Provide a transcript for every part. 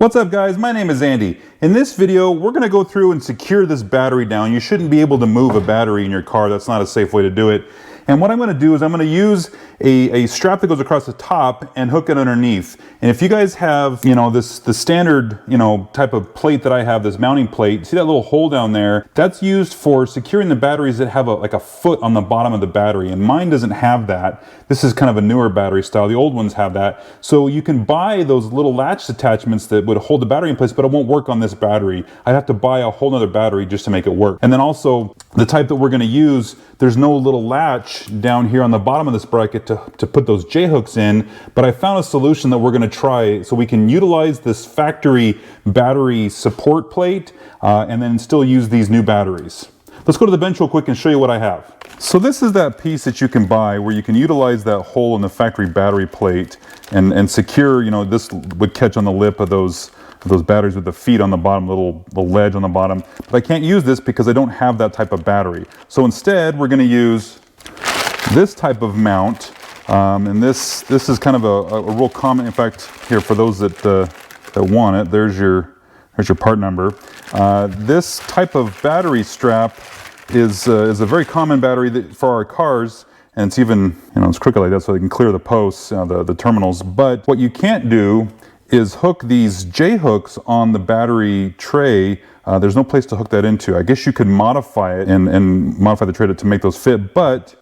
What's up guys, my name is Andy. In this video, we're gonna go through and secure this battery down. You shouldn't be able to move a battery in your car. That's not a safe way to do it. And what I'm gonna do is I'm gonna use a strap that goes across the top and hook it underneath. And if you guys have, the standard, type of plate that I have, this mounting plate, see that little hole down there? That's used for securing the batteries that have like a foot on the bottom of the battery. And mine doesn't have that. This is kind of a newer battery style. The old ones have that. So you can buy those little latch attachments that would hold the battery in place, but it won't work on this battery. I'd have to buy a whole nother battery just to make it work. And then also the type that we're gonna use, there's no little latch down here on the bottom of this bracket to put those J-hooks in, but I found a solution that we're gonna try so we can utilize this factory battery support plate and then still use these new batteries. Let's go to the bench real quick and show you what I have. So this is that piece that you can buy where you can utilize that hole in the factory battery plate and secure, this would catch on the lip of those batteries with the feet on the bottom, little ledge on the bottom. But I can't use this because I don't have that type of battery. So instead, we're gonna use this type of mount. And this is kind of a real common, in fact, here for those that want it, there's your part number. This type of battery strap is a very common battery for our cars, and it's even, it's crooked like that so they can clear the posts, the terminals. But what you can't do is hook these J-hooks on the battery tray. There's no place to hook that into. I guess you could modify it and modify the tray to make those fit, but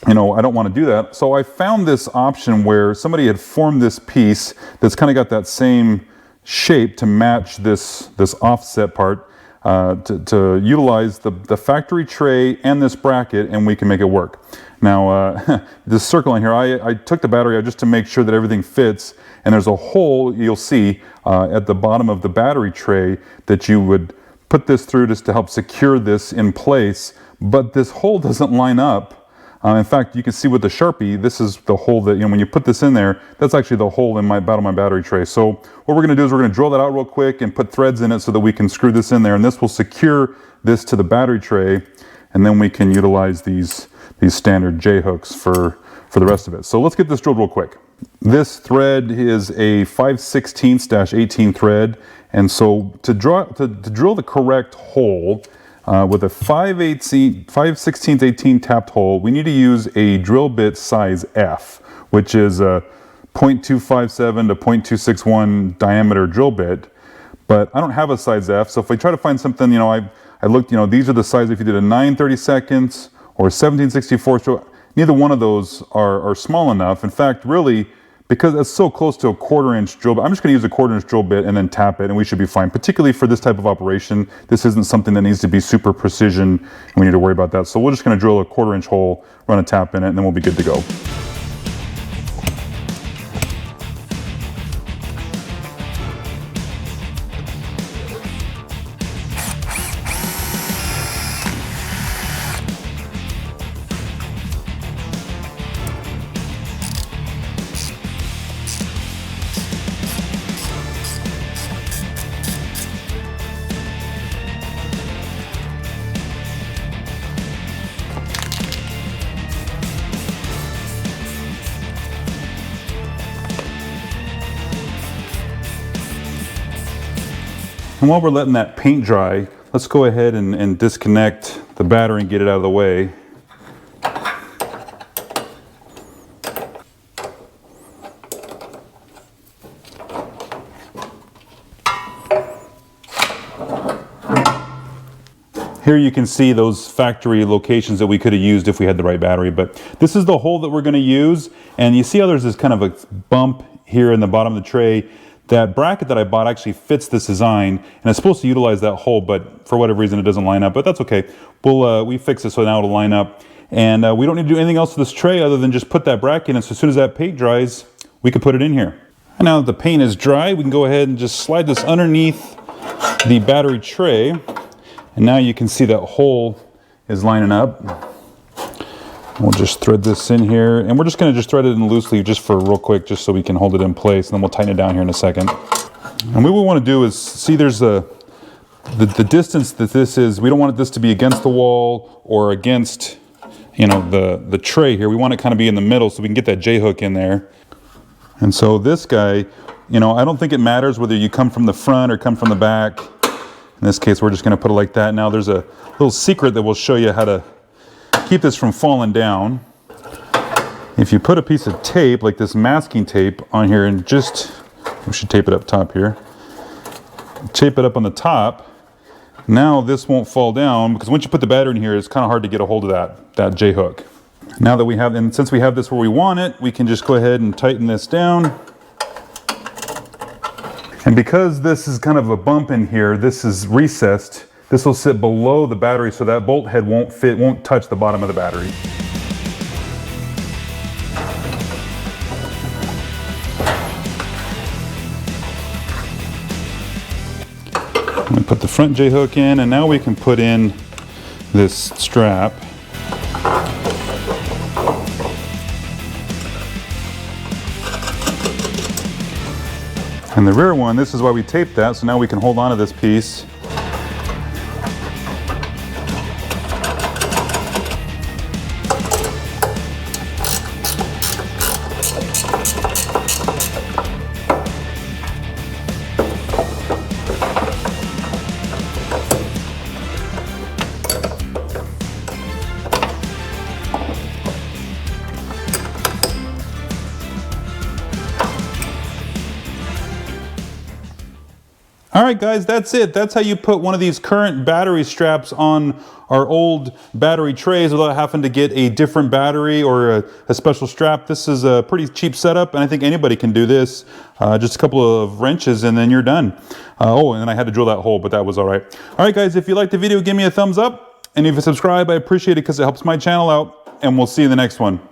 I don't want to do that. So I found this option where somebody had formed this piece that's kind of got that same shape to match this offset part to utilize the factory tray and this bracket, and we can make it work. Now, this circle in here, I took the battery out just to make sure that everything fits, and there's a hole you'll see at the bottom of the battery tray that you would put this through just to help secure this in place, but this hole doesn't line up. In fact, you can see with the Sharpie, this is the hole that, when you put this in there, that's actually the hole in my battery tray. So what we're gonna do is we're gonna drill that out real quick and put threads in it so that we can screw this in there, and this will secure this to the battery tray, and then we can utilize these standard J-hooks for the rest of it. So let's get this drilled real quick. This thread is a 5/16-18 thread, and so to drill the correct hole, with a 5/16-18 tapped hole, we need to use a drill bit size F, which is a 0.257 to 0.261 diameter drill bit. But I don't have a size F, so if I try to find something, I looked, these are the size if you did a 9/32 or 17/64. So neither one of those are small enough. In fact, really, because it's so close to a 1/4 inch drill bit, I'm just gonna use a 1/4 inch drill bit and then tap it, and we should be fine. Particularly for this type of operation, this isn't something that needs to be super precision, and we need to worry about that. So we're just gonna drill a 1/4 inch hole, run a tap in it, and then we'll be good to go. And while we're letting that paint dry, let's go ahead and disconnect the battery and get it out of the way. Here you can see those factory locations that we could have used if we had the right battery, but this is the hole that we're gonna use. And you see how there's this kind of a bump here in the bottom of the tray. That bracket that I bought actually fits this design, and it's supposed to utilize that hole, but for whatever reason it doesn't line up, but that's okay. We fix it so now it'll line up. And we don't need to do anything else to this tray other than just put that bracket in, so as soon as that paint dries, we can put it in here. And now that the paint is dry, we can go ahead and just slide this underneath the battery tray. And now you can see that hole is lining up. We'll just thread this in here, and we're just gonna thread it in loosely just for real quick, just so we can hold it in place, and then we'll tighten it down here in a second. And what we wanna do is, see there's the distance that this is, we don't want this to be against the wall or against, the tray here. We want it kind of be in the middle so we can get that J-hook in there. And so this guy, You know, I don't think it matters whether you come from the front or come from the back. In this case, we're just going to put it like that. Now there's a little secret that will show you how to keep this from falling down. If you put a piece of tape, like this masking tape on here, and just, we should tape it up top here. Tape it up on the top. Now this won't fall down, because once you put the battery in here, it's kind of hard to get a hold of that J-hook. Now that we have, and since we have this where we want it, we can just go ahead and tighten this down. And because this is kind of a bump in here, this is recessed, this will sit below the battery so that bolt head won't touch the bottom of the battery. I'm going to put the front J-hook in, and now we can put in this strap. And the rear one, this is why we taped that, so now we can hold on to this piece. All right, guys, that's it. That's how you put one of these current battery straps on our old battery trays without having to get a different battery or a special strap. This is a pretty cheap setup, and I think anybody can do this. Just a couple of wrenches and then you're done. Oh, and then I had to drill that hole, but that was all right. All right, guys, if you liked the video, give me a thumbs up. And if you subscribe, I appreciate it because it helps my channel out. And we'll see you in the next one.